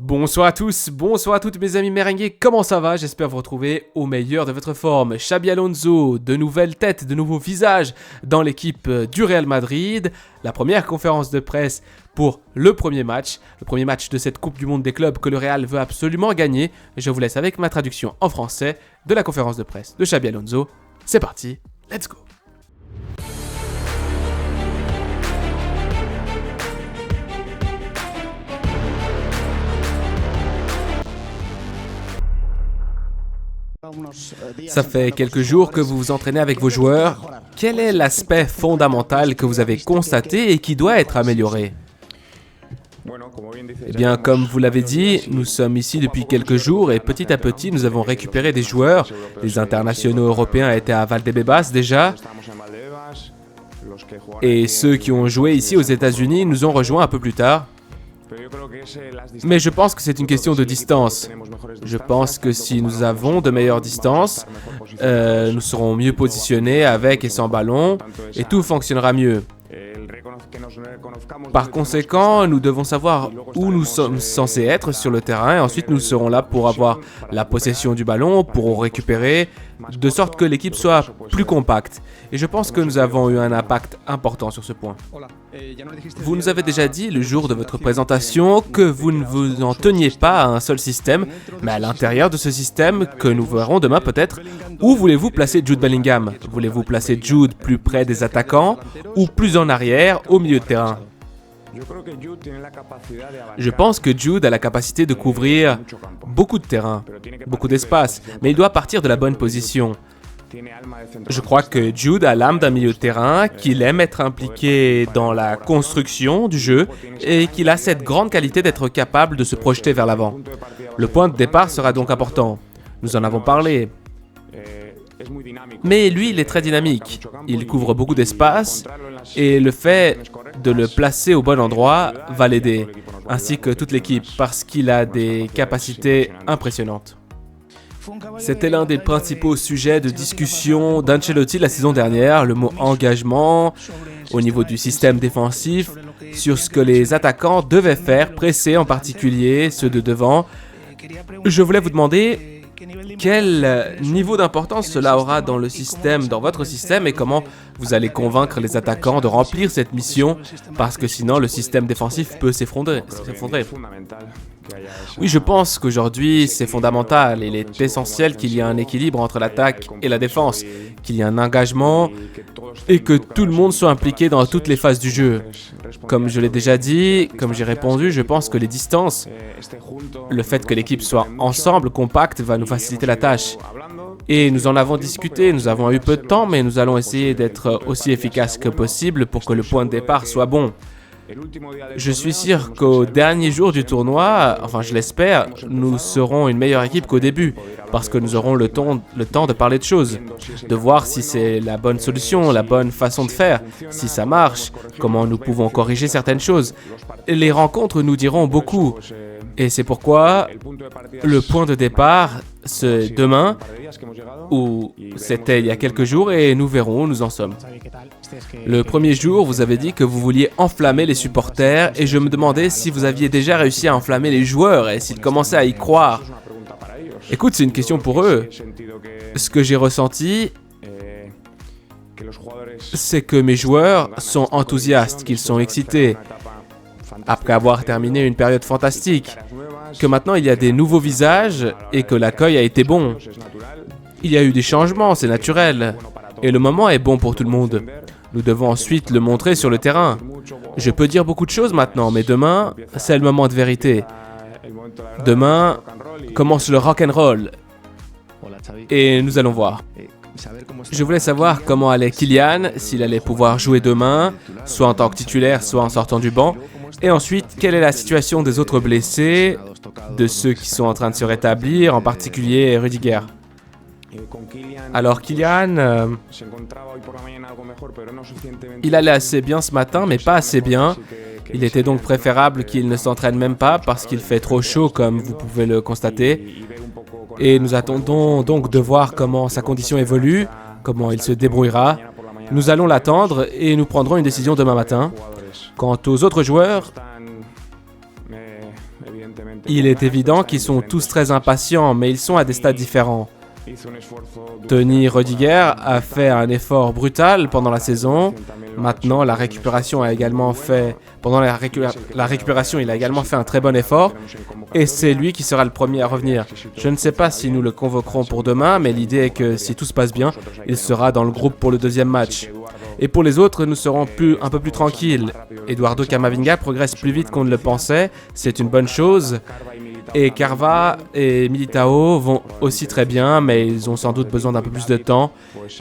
Bonsoir à tous, bonsoir à toutes mes amis merengues, comment ça va? J'espère vous retrouver au meilleur de votre forme. Xabi Alonso, de nouvelles têtes, de nouveaux visages dans l'équipe du Real Madrid. La première conférence de presse pour le premier match de cette Coupe du Monde des clubs que le Real veut absolument gagner. Je vous laisse avec ma traduction en français de la conférence de presse de Xabi Alonso. C'est parti, let's go! Ça fait quelques jours que vous vous entraînez avec vos joueurs. Quel est l'aspect fondamental que vous avez constaté et qui doit être amélioré? Eh bien, comme vous l'avez dit, nous sommes ici depuis quelques jours et petit à petit, nous avons récupéré des joueurs. Les internationaux européens étaient à Valdebebas déjà. Et ceux qui ont joué ici aux États-Unis nous ont rejoints un peu plus tard. Mais je pense que c'est une question de distance. Je pense que si nous avons de meilleures distances, nous serons mieux positionnés avec et sans ballon et tout fonctionnera mieux. Par conséquent, nous devons savoir où nous sommes censés être sur le terrain et ensuite nous serons là pour avoir la possession du ballon, pour récupérer, de sorte que l'équipe soit plus compacte. Et je pense que nous avons eu un impact important sur ce point. Vous nous avez déjà dit le jour de votre présentation que vous ne vous en teniez pas à un seul système, mais à l'intérieur de ce système, que nous verrons demain peut-être, où voulez-vous placer Jude Bellingham? Voulez-vous placer Jude plus près des attaquants ou plus en arrière, au milieu de terrain? Je pense que Jude a la capacité de couvrir beaucoup de terrain, beaucoup d'espace, mais il doit partir de la bonne position. Je crois que Jude a l'âme d'un milieu de terrain, qu'il aime être impliqué dans la construction du jeu et qu'il a cette grande qualité d'être capable de se projeter vers l'avant. Le point de départ sera donc important. Nous en avons parlé. Mais lui, il est très dynamique. Il couvre beaucoup d'espace et le fait de le placer au bon endroit va l'aider, ainsi que toute l'équipe, parce qu'il a des capacités impressionnantes. C'était l'un des principaux sujets de discussion d'Ancelotti la saison dernière, le mot engagement, au niveau du système défensif, sur ce que les attaquants devaient faire, presser en particulier ceux de devant. Je voulais vous demander quel niveau d'importance cela aura dans le système, dans votre système, et comment vous allez convaincre les attaquants de remplir cette mission, parce que sinon le système défensif peut s'effondrer. Oui, je pense qu'aujourd'hui c'est fondamental. Il est essentiel qu'il y ait un équilibre entre l'attaque et la défense, qu'il y ait un engagement et que tout le monde soit impliqué dans toutes les phases du jeu. Comme je l'ai déjà dit, comme j'ai répondu, je pense que les distances, le fait que l'équipe soit ensemble, compacte, va nous faciliter la tâche. Et nous en avons discuté, nous avons eu peu de temps, mais nous allons essayer d'être aussi efficaces que possible pour que le point de départ soit bon. Je suis sûr qu'au dernier jour du tournoi, enfin je l'espère, nous serons une meilleure équipe qu'au début, parce que nous aurons le temps de parler de choses, de voir si c'est la bonne solution, la bonne façon de faire, si ça marche, comment nous pouvons corriger certaines choses. Les rencontres nous diront beaucoup, et c'est pourquoi le point de départ, c'est demain, ou c'était il y a quelques jours, et nous verrons où nous en sommes. Le premier jour, vous avez dit que vous vouliez enflammer les supporters et je me demandais si vous aviez déjà réussi à enflammer les joueurs et s'ils commençaient à y croire. Écoute, c'est une question pour eux. Ce que j'ai ressenti, c'est que mes joueurs sont enthousiastes, qu'ils sont excités. Après avoir terminé une période fantastique, que maintenant il y a des nouveaux visages et que l'accueil a été bon. Il y a eu des changements, c'est naturel. Et le moment est bon pour tout le monde. Nous devons ensuite le montrer sur le terrain. Je peux dire beaucoup de choses maintenant, mais demain, c'est le moment de vérité. Demain commence le rock'n'roll. Et nous allons voir. Je voulais savoir comment allait Kylian, s'il allait pouvoir jouer demain, soit en tant que titulaire, soit en sortant du banc. Et ensuite, quelle est la situation des autres blessés, de ceux qui sont en train de se rétablir, en particulier Rudiger. Alors Kylian, il allait assez bien ce matin, mais pas assez bien. Il était donc préférable qu'il ne s'entraîne même pas parce qu'il fait trop chaud comme vous pouvez le constater. Et nous attendons donc de voir comment sa condition évolue, comment il se débrouillera. Nous allons l'attendre et nous prendrons une décision demain matin. Quant aux autres joueurs, Il est évident qu'ils sont tous très impatients, mais ils sont à des stades différents. Tony Rudiger a fait un effort brutal pendant la saison. Maintenant, la récupération a également fait... Pendant la récupération, il a également fait un très bon effort. Et c'est lui qui sera le premier à revenir. Je ne sais pas si nous le convoquerons pour demain, mais l'idée est que si tout se passe bien, il sera dans le groupe pour le deuxième match. Et pour les autres, nous serons un peu plus tranquilles. Eduardo Camavinga progresse plus vite qu'on ne le pensait. C'est une bonne chose. Et Carva et Militao vont aussi très bien, mais ils ont sans doute besoin d'un peu plus de temps.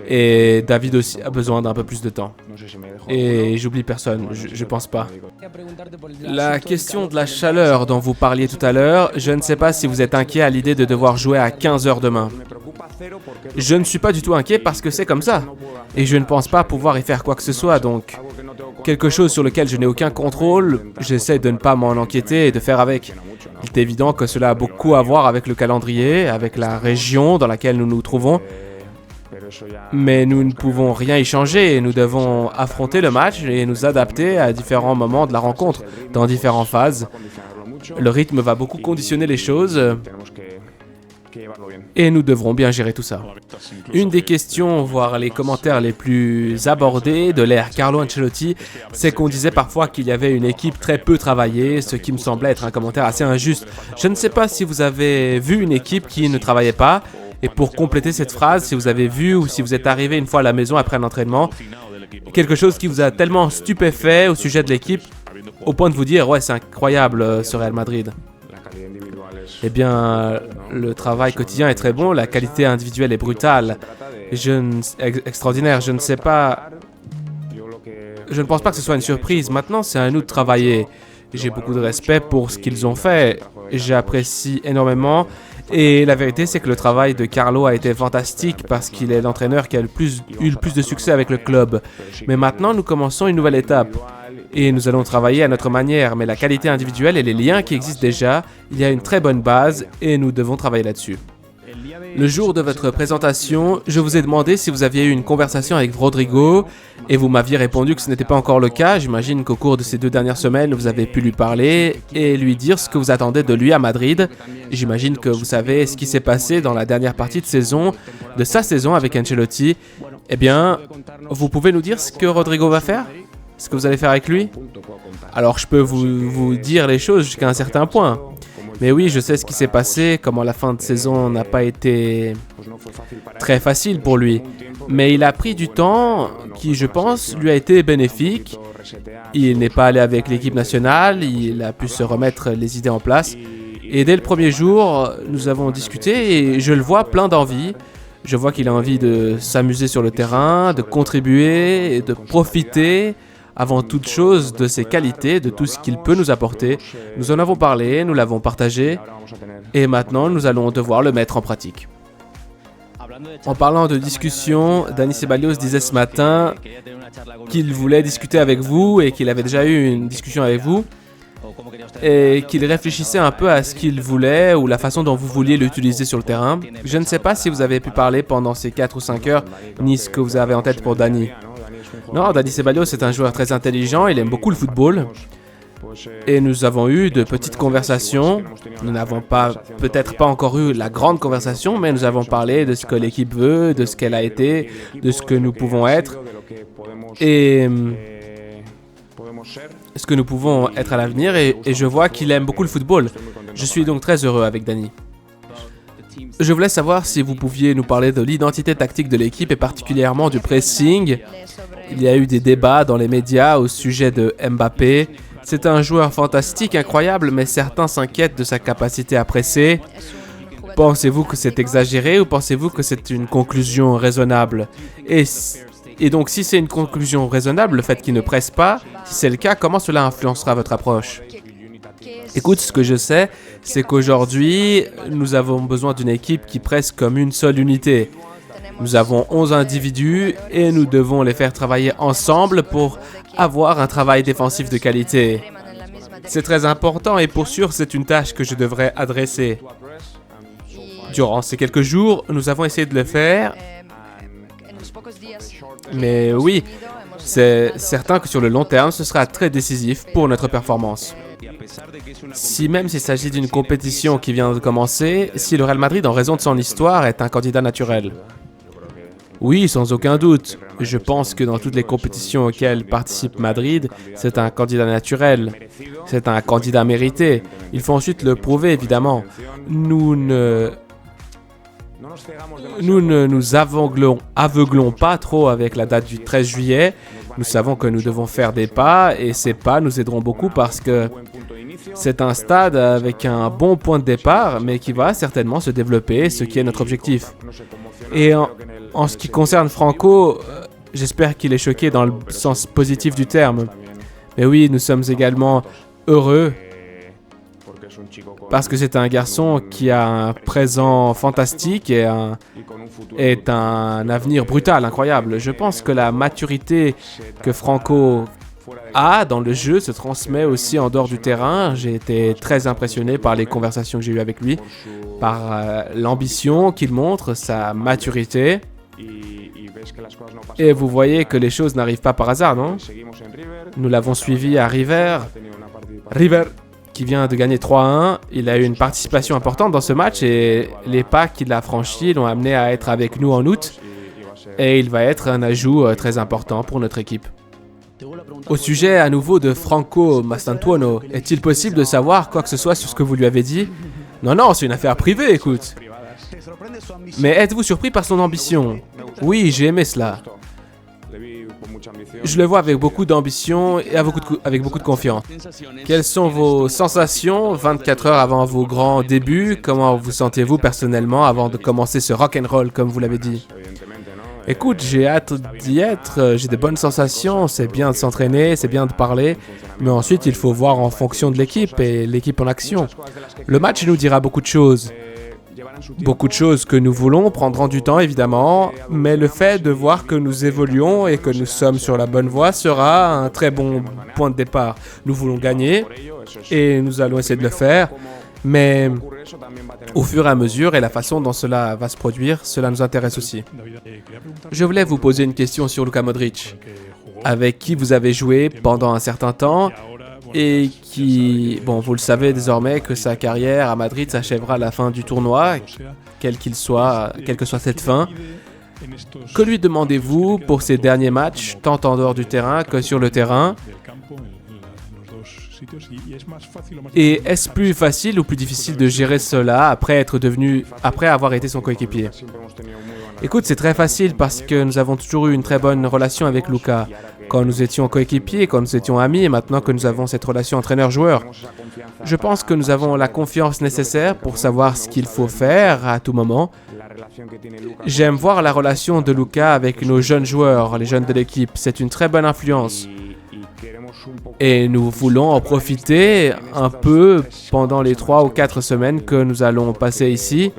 Et David aussi a besoin d'un peu plus de temps. Et j'oublie personne, je pense pas. La question de la chaleur dont vous parliez tout à l'heure, je ne sais pas si vous êtes inquiet à l'idée de devoir jouer à 15 heures demain. Je ne suis pas du tout inquiet parce que c'est comme ça. Et je ne pense pas pouvoir y faire quoi que ce soit, donc... Quelque chose sur lequel je n'ai aucun contrôle, j'essaie de ne pas m'en inquiéter et de faire avec. Il est évident que cela a beaucoup à voir avec le calendrier, avec la région dans laquelle nous nous trouvons. Mais nous ne pouvons rien y changer et nous devons affronter le match et nous adapter à différents moments de la rencontre, dans différentes phases. Le rythme va beaucoup conditionner les choses et nous devrons bien gérer tout ça. Une des questions, voire les commentaires les plus abordés de l'ère Carlo Ancelotti, c'est qu'on disait parfois qu'il y avait une équipe très peu travaillée, ce qui me semblait être un commentaire assez injuste. Je ne sais pas si vous avez vu une équipe qui ne travaillait pas, et pour compléter cette phrase, si vous avez vu ou si vous êtes arrivé une fois à la maison après un entraînement, quelque chose qui vous a tellement stupéfait au sujet de l'équipe, au point de vous dire « Ouais, c'est incroyable ce Real Madrid ». Eh bien, le travail quotidien est très bon, la qualité individuelle est brutale, extraordinaire. Je ne sais pas... Je ne pense pas que ce soit une surprise. Maintenant, c'est à nous de travailler. J'ai beaucoup de respect pour ce qu'ils ont fait. J'apprécie énormément. Et la vérité, c'est que le travail de Carlo a été fantastique parce qu'il est l'entraîneur qui a eu le plus de succès avec le club. Mais maintenant, nous commençons une nouvelle étape. Et nous allons travailler à notre manière, mais la qualité individuelle et les liens qui existent déjà, il y a une très bonne base et nous devons travailler là-dessus. Le jour de votre présentation, je vous ai demandé si vous aviez eu une conversation avec Rodrigo et vous m'aviez répondu que ce n'était pas encore le cas. J'imagine qu'au cours de ces 2 dernières semaines, vous avez pu lui parler et lui dire ce que vous attendez de lui à Madrid. J'imagine que vous savez ce qui s'est passé dans la dernière partie de sa saison avec Ancelotti. Eh bien, vous pouvez nous dire ce que Rodrigo va faire ? Ce que vous allez faire avec lui? Alors je peux vous dire les choses jusqu'à un certain point. Mais oui, je sais ce qui s'est passé, comment la fin de saison n'a pas été très facile pour lui. Mais il a pris du temps qui, je pense, lui a été bénéfique. Il n'est pas allé avec l'équipe nationale, il a pu se remettre les idées en place. Et dès le premier jour, nous avons discuté et je le vois plein d'envie. Je vois qu'il a envie de s'amuser sur le terrain, de contribuer et de profiter avant toute chose de ses qualités, de tout ce qu'il peut nous apporter. Nous en avons parlé, nous l'avons partagé, et maintenant nous allons devoir le mettre en pratique. En parlant de discussion, Dani Ceballos disait ce matin qu'il voulait discuter avec vous et qu'il avait déjà eu une discussion avec vous et qu'il réfléchissait un peu à ce qu'il voulait ou la façon dont vous vouliez l'utiliser sur le terrain. Je ne sais pas si vous avez pu parler pendant ces 4 ou 5 heures, ni ce que vous avez en tête pour Dani. Non, Dani Ceballos est un joueur très intelligent, il aime beaucoup le football. Et nous avons eu de petites conversations. Nous n'avons peut-être pas encore eu la grande conversation, mais nous avons parlé de ce que l'équipe veut, de ce qu'elle a été, de ce que nous pouvons être. Et ce que nous pouvons être à l'avenir. Et je vois qu'il aime beaucoup le football. Je suis donc très heureux avec Dani. Je voulais savoir si vous pouviez nous parler de l'identité tactique de l'équipe et particulièrement du pressing. Il y a eu des débats dans les médias au sujet de Mbappé. C'est un joueur fantastique, incroyable, mais certains s'inquiètent de sa capacité à presser. Pensez-vous que c'est exagéré ou pensez-vous que c'est une conclusion raisonnable? Et donc, si c'est une conclusion raisonnable, le fait qu'il ne presse pas, si c'est le cas, comment cela influencera votre approche? Écoute, ce que je sais, c'est qu'aujourd'hui, nous avons besoin d'une équipe qui presse comme une seule unité. Nous avons 11 individus et nous devons les faire travailler ensemble pour avoir un travail défensif de qualité. C'est très important et pour sûr, c'est une tâche que je devrais adresser. Durant ces quelques jours, nous avons essayé de le faire. Mais oui, c'est certain que sur le long terme, ce sera très décisif pour notre performance. Si même s'il s'agit d'une compétition qui vient de commencer, si le Real Madrid, en raison de son histoire, est un candidat naturel. Oui, sans aucun doute. Je pense que dans toutes les compétitions auxquelles participe Madrid, c'est un candidat naturel. C'est un candidat mérité. Il faut ensuite le prouver, évidemment. Nous ne nous aveuglons pas trop avec la date du 13 juillet. Nous savons que nous devons faire des pas et ces pas nous aideront beaucoup parce que c'est un stade avec un bon point de départ, mais qui va certainement se développer, ce qui est notre objectif. Et en ce qui concerne Franco, j'espère qu'il est choqué dans le sens positif du terme. Mais oui, nous sommes également heureux parce que c'est un garçon qui a un présent fantastique et un avenir brutal, incroyable. Je pense que la maturité que Franco a dans le jeu se transmet aussi en dehors du terrain. J'ai été très impressionné par les conversations que j'ai eues avec lui, par l'ambition qu'il montre, sa maturité. Et vous voyez que les choses n'arrivent pas par hasard, non? Nous l'avons suivi à River, qui vient de gagner 3-1. Il a eu une participation importante dans ce match et les pas qu'il a franchis l'ont amené à être avec nous en août. Et il va être un ajout très important pour notre équipe. Au sujet à nouveau de Franco Mastantuono, est-il possible de savoir quoi que ce soit sur ce que vous lui avez dit? Non, c'est une affaire privée, écoute. Mais êtes-vous surpris par son ambition? Oui, j'ai aimé cela. Je le vois avec beaucoup d'ambition et avec beaucoup de confiance. Quelles sont vos sensations 24 heures avant vos grands débuts? Comment vous sentez-vous personnellement avant de commencer ce rock'n'roll, comme vous l'avez dit? Écoute, j'ai hâte d'y être, j'ai de bonnes sensations, c'est bien de s'entraîner, c'est bien de parler, mais ensuite il faut voir en fonction de l'équipe et l'équipe en action. Le match nous dira beaucoup de choses. Beaucoup de choses que nous voulons prendront du temps évidemment, mais le fait de voir que nous évoluons et que nous sommes sur la bonne voie sera un très bon point de départ. Nous voulons gagner et nous allons essayer de le faire, mais au fur et à mesure et la façon dont cela va se produire, cela nous intéresse aussi. Je voulais vous poser une question sur Luka Modric, avec qui vous avez joué pendant un certain temps et qui, bon, vous le savez désormais que sa carrière à Madrid s'achèvera à la fin du tournoi, quelle que soit cette fin. Que lui demandez-vous pour ses derniers matchs, tant en dehors du terrain que sur le terrain? Et est-ce plus facile ou plus difficile de gérer cela après avoir été son coéquipier? Écoute, c'est très facile parce que nous avons toujours eu une très bonne relation avec Luka. Quand nous étions coéquipiers, quand nous étions amis, et maintenant que nous avons cette relation entraîneur-joueur. Je pense que nous avons la confiance nécessaire pour savoir ce qu'il faut faire à tout moment. J'aime voir la relation de Luka avec nos jeunes joueurs, les jeunes de l'équipe. C'est une très bonne influence. Et nous voulons en profiter un peu pendant les 3 ou 4 semaines que nous allons passer ici.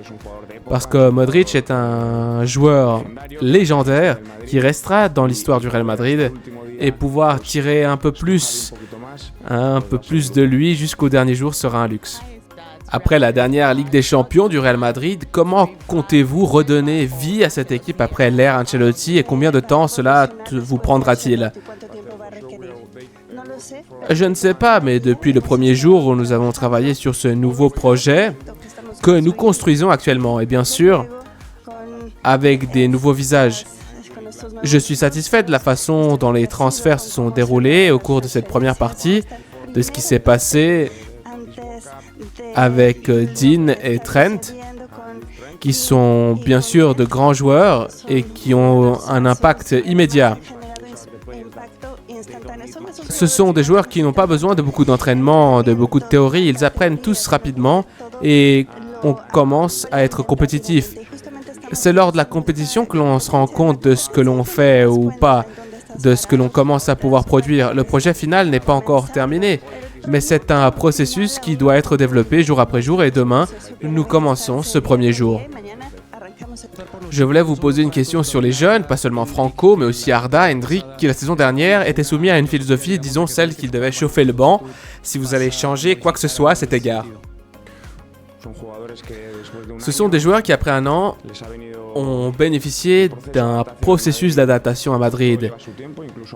Parce que Modric est un joueur légendaire qui restera dans l'histoire du Real Madrid et pouvoir tirer un peu plus de lui jusqu'au dernier jour sera un luxe. Après la dernière Ligue des Champions du Real Madrid, comment comptez-vous redonner vie à cette équipe après l'ère Ancelotti et combien de temps cela vous prendra-t-il? Je ne sais pas, mais depuis le premier jour où nous avons travaillé sur ce nouveau projet que nous construisons actuellement, et bien sûr, avec des nouveaux visages. Je suis satisfait de la façon dont les transferts se sont déroulés au cours de cette première partie, de ce qui s'est passé avec Dean et Trent, qui sont bien sûr de grands joueurs et qui ont un impact immédiat. Ce sont des joueurs qui n'ont pas besoin de beaucoup d'entraînement, de beaucoup de théorie, ils apprennent tous rapidement et on commence à être compétitif. C'est lors de la compétition que l'on se rend compte de ce que l'on fait ou pas, de ce que l'on commence à pouvoir produire. Le projet final n'est pas encore terminé, mais c'est un processus qui doit être développé jour après jour et demain, nous commençons ce premier jour. Je voulais vous poser une question sur les jeunes, pas seulement Franco, mais aussi Arda, Hendrik, qui la saison dernière était soumis à une philosophie, disons celle qu'il devait chauffer le banc. Si vous allez changer quoi que ce soit à cet égard. Ce sont des joueurs qui, après un an, ont bénéficié d'un processus d'adaptation à Madrid.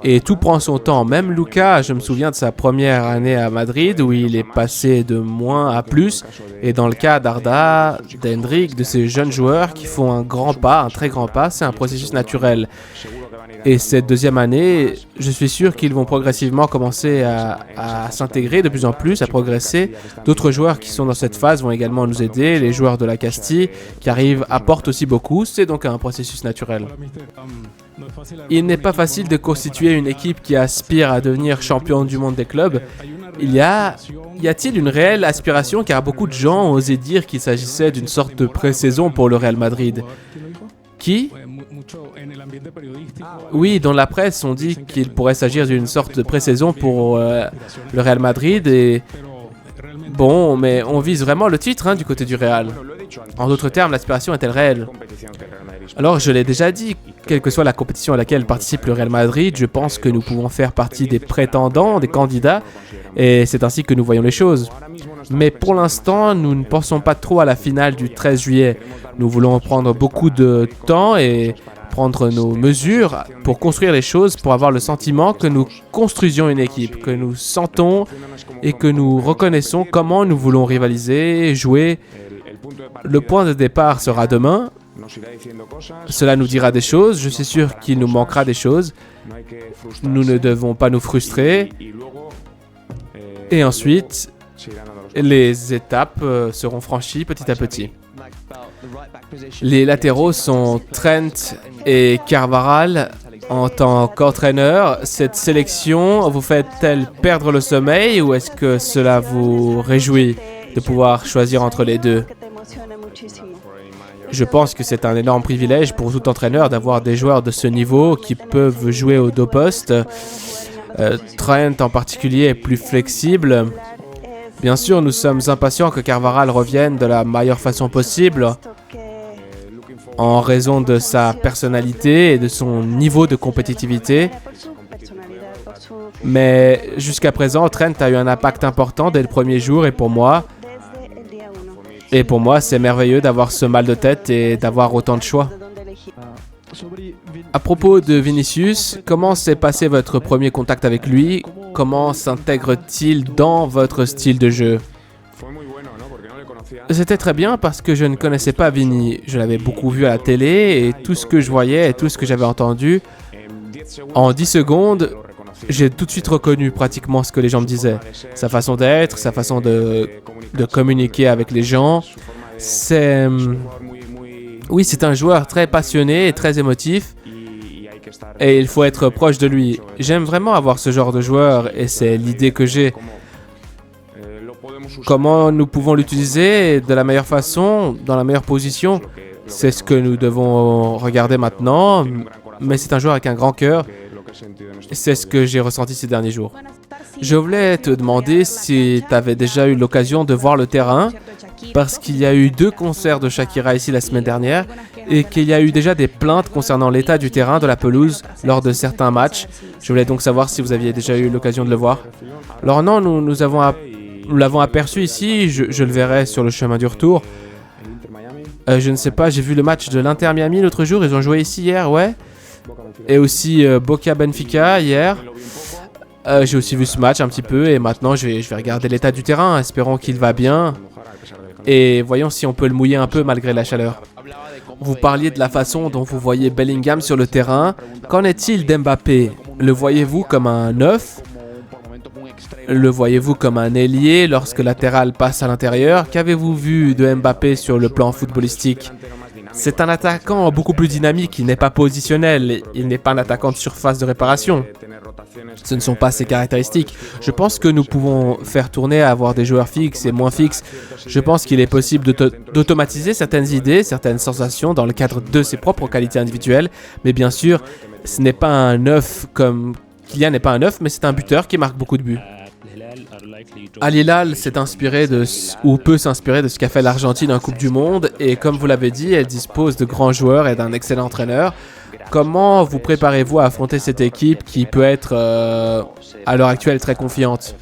Et tout prend son temps. Même Lucas, je me souviens de sa première année à Madrid, où il est passé de moins à plus. Et dans le cas d'Arda, d'Hendrick, de ces jeunes joueurs qui font un grand pas, un très grand pas, c'est un processus naturel. Et cette deuxième année, je suis sûr qu'ils vont progressivement commencer à s'intégrer de plus en plus, à progresser. D'autres joueurs qui sont dans cette phase vont également nous aider. Les joueurs de la Castille qui arrivent apportent aussi beaucoup. C'est donc un processus naturel. Il n'est pas facile de constituer une équipe qui aspire à devenir champion du monde des clubs. Y a-t-il une réelle aspiration, car beaucoup de gens ont osé dire qu'il s'agissait d'une sorte de pré-saison pour le Real Madrid. Qui? Oui, dans la presse, on dit qu'il pourrait s'agir d'une sorte de pré-saison pour le Real Madrid. Et bon, mais on vise vraiment le titre du côté du Real. En d'autres termes, l'aspiration est-elle réelle? Alors, je l'ai déjà dit, quelle que soit la compétition à laquelle participe le Real Madrid, je pense que nous pouvons faire partie des prétendants, des candidats, et c'est ainsi que nous voyons les choses. Mais pour l'instant, nous ne pensons pas trop à la finale du 13 juillet. Nous voulons prendre beaucoup de temps et prendre nos mesures pour construire les choses, pour avoir le sentiment que nous construisions une équipe, que nous sentons et que nous reconnaissons comment nous voulons rivaliser, jouer. Le point de départ sera demain. Cela nous dira des choses. Je suis sûr qu'il nous manquera des choses. Nous ne devons pas nous frustrer. Et ensuite, les étapes seront franchies petit à petit. Les latéraux sont Trent et Carvajal. En tant qu'entraîneur, cette sélection vous fait-elle perdre le sommeil ou est-ce que cela vous réjouit de pouvoir choisir entre les deux? Je pense que c'est un énorme privilège pour tout entraîneur d'avoir des joueurs de ce niveau qui peuvent jouer aux deux postes. Trent en particulier est plus flexible. Bien sûr, nous sommes impatients que Carvajal revienne de la meilleure façon possible en raison de sa personnalité et de son niveau de compétitivité. Mais jusqu'à présent, Trent a eu un impact important dès le premier jour et pour moi, c'est merveilleux d'avoir ce mal de tête et d'avoir autant de choix. À propos de Vinicius, comment s'est passé votre premier contact avec lui? Comment s'intègre-t-il dans votre style de jeu? C'était très bien parce que je ne connaissais pas Vini. Je l'avais beaucoup vu à la télé et tout ce que je voyais et tout ce que j'avais entendu, en 10 secondes, j'ai tout de suite reconnu pratiquement ce que les gens me disaient. Sa façon d'être, sa façon de communiquer avec les gens. Oui, c'est un joueur très passionné et très émotif. Et il faut être proche de lui. J'aime vraiment avoir ce genre de joueur et c'est l'idée que j'ai. Comment nous pouvons l'utiliser de la meilleure façon, dans la meilleure position? C'est ce que nous devons regarder maintenant. Mais c'est un joueur avec un grand cœur. C'est ce que j'ai ressenti ces derniers jours. Je voulais te demander si tu avais déjà eu l'occasion de voir le terrain, parce qu'il y a eu 2 concerts de Shakira ici la semaine dernière, et qu'il y a eu déjà des plaintes concernant l'état du terrain, de la pelouse, lors de certains matchs. Je voulais donc savoir si vous aviez déjà eu l'occasion de le voir. Alors non, nous l'avons aperçu ici, je le verrai sur le chemin du retour. Je ne sais pas, j'ai vu le match de l'Inter Miami l'autre jour, ils ont joué ici hier, ouais. Et aussi Boca Benfica hier. J'ai aussi vu ce match un petit peu et maintenant je vais regarder l'état du terrain, espérons qu'il va bien. Et voyons si on peut le mouiller un peu malgré la chaleur. Vous parliez de la façon dont vous voyez Bellingham sur le terrain. Qu'en est-il d'Mbappé? Le voyez-vous comme un 9? Le voyez-vous comme un ailier lorsque latéral passe à l'intérieur? Qu'avez-vous vu de Mbappé sur le plan footballistique? C'est un attaquant beaucoup plus dynamique, il n'est pas positionnel, il n'est pas un attaquant de surface de réparation. Ce ne sont pas ses caractéristiques. Je pense que nous pouvons faire tourner à avoir des joueurs fixes et moins fixes. Je pense qu'il est possible d'automatiser certaines idées, certaines sensations dans le cadre de ses propres qualités individuelles. Mais bien sûr, ce n'est pas un 9 comme... Kylian n'est pas un 9, mais c'est un buteur qui marque beaucoup de buts. Al Hilal s'est inspiré ou peut s'inspirer de ce qu'a fait l'Argentine en Coupe du Monde et comme vous l'avez dit, elle dispose de grands joueurs et d'un excellent entraîneur. Comment vous préparez-vous à affronter cette équipe qui peut être à l'heure actuelle très confiante?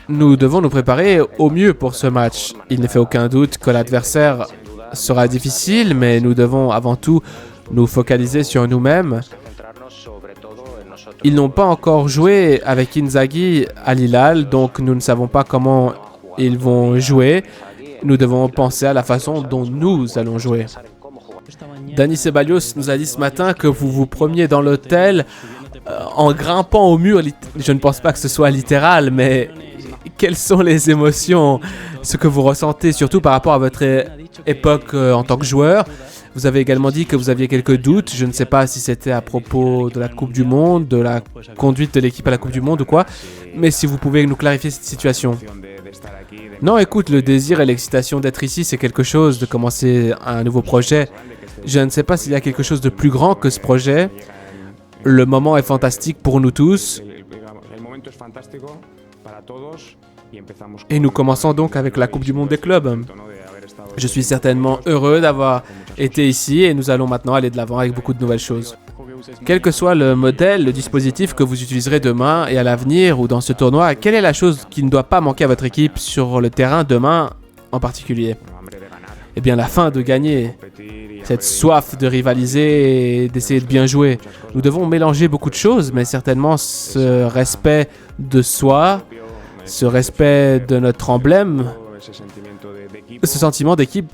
Nous devons nous préparer au mieux pour ce match. Il ne fait aucun doute que l'adversaire sera difficile, mais nous devons avant tout nous focaliser sur nous-mêmes. Ils n'ont pas encore joué avec Inzaghi à Hilal, donc nous ne savons pas comment ils vont jouer. Nous devons penser à la façon dont nous allons jouer. Dani Ceballos nous a dit ce matin que vous vous promeniez dans l'hôtel en grimpant au mur. Je ne pense pas que ce soit littéral, mais quelles sont les émotions, ce que vous ressentez, surtout par rapport à votre époque en tant que joueur? Vous avez également dit que vous aviez quelques doutes. Je ne sais pas si c'était à propos de la Coupe du Monde, de la conduite de l'équipe à la Coupe du Monde ou quoi, mais si vous pouvez nous clarifier cette situation. Non, écoute, le désir et l'excitation d'être ici, c'est quelque chose, de commencer un nouveau projet. Je ne sais pas s'il y a quelque chose de plus grand que ce projet. Le moment est fantastique pour nous tous. Et nous commençons donc avec la Coupe du Monde des clubs. Je suis certainement heureux d'avoir été ici et nous allons maintenant aller de l'avant avec beaucoup de nouvelles choses. Quel que soit le modèle, le dispositif que vous utiliserez demain et à l'avenir ou dans ce tournoi, quelle est la chose qui ne doit pas manquer à votre équipe sur le terrain demain en particulier? Eh bien, la faim de gagner, cette soif de rivaliser et d'essayer de bien jouer. Nous devons mélanger beaucoup de choses, mais certainement ce respect de soi, ce respect de notre emblème, ce sentiment d'équipe,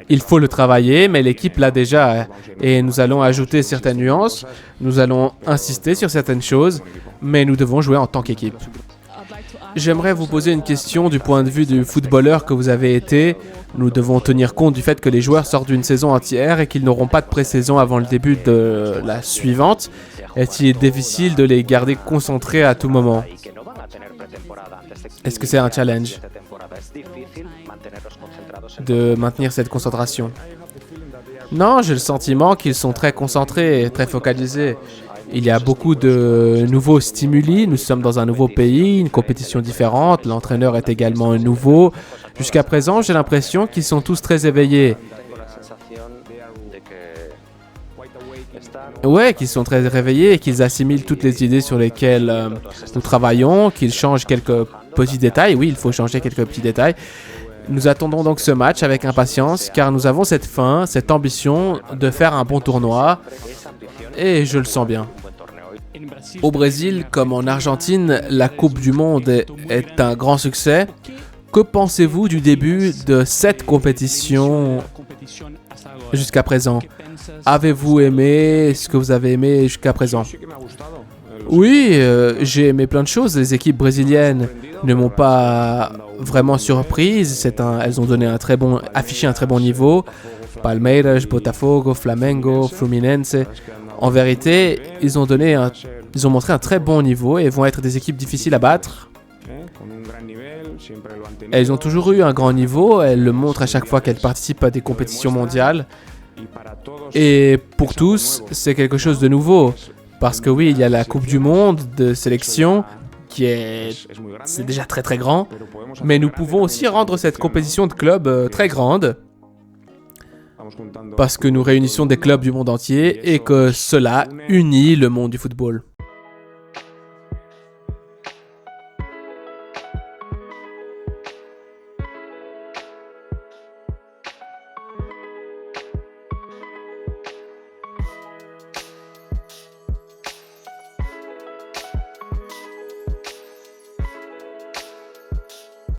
il faut le travailler, mais l'équipe l'a déjà. Et nous allons ajouter certaines nuances, nous allons insister sur certaines choses, mais nous devons jouer en tant qu'équipe. J'aimerais vous poser une question du point de vue du footballeur que vous avez été. Nous devons tenir compte du fait que les joueurs sortent d'une saison entière et qu'ils n'auront pas de pré-saison avant le début de la suivante. Est-il difficile de les garder concentrés à tout moment? Est-ce que c'est un challenge de maintenir cette concentration? Non, j'ai le sentiment qu'ils sont très concentrés et très focalisés. Il y a beaucoup de nouveaux stimuli. Nous sommes dans un nouveau pays, une compétition différente. L'entraîneur est également nouveau. Jusqu'à présent, j'ai l'impression qu'ils sont tous très éveillés. Ouais, qu'ils sont très réveillés et qu'ils assimilent toutes les idées sur lesquelles nous travaillons, qu'ils changent quelques petits détails. Oui, il faut changer quelques petits détails. Nous attendons donc ce match avec impatience car nous avons cette faim, cette ambition de faire un bon tournoi et je le sens bien. Au Brésil, comme en Argentine, la Coupe du Monde est un grand succès. Que pensez-vous du début de cette compétition jusqu'à présent? Avez-vous aimé ce que vous avez aimé jusqu'à présent? Oui, j'ai aimé plein de choses. Les équipes brésiliennes ne m'ont pas vraiment surprise. Elles ont affiché un très bon niveau. Palmeiras, Botafogo, Flamengo, Fluminense. En vérité, ils ont montré un très bon niveau et vont être des équipes difficiles à battre. Elles ont toujours eu un grand niveau. Elles le montrent à chaque fois qu'elles participent à des compétitions mondiales. Et pour tous, c'est quelque chose de nouveau. Parce que oui, il y a la Coupe du Monde de sélection c'est déjà très très grand. Mais nous pouvons aussi rendre cette compétition de clubs très grande. Parce que nous réunissons des clubs du monde entier et que cela unit le monde du football.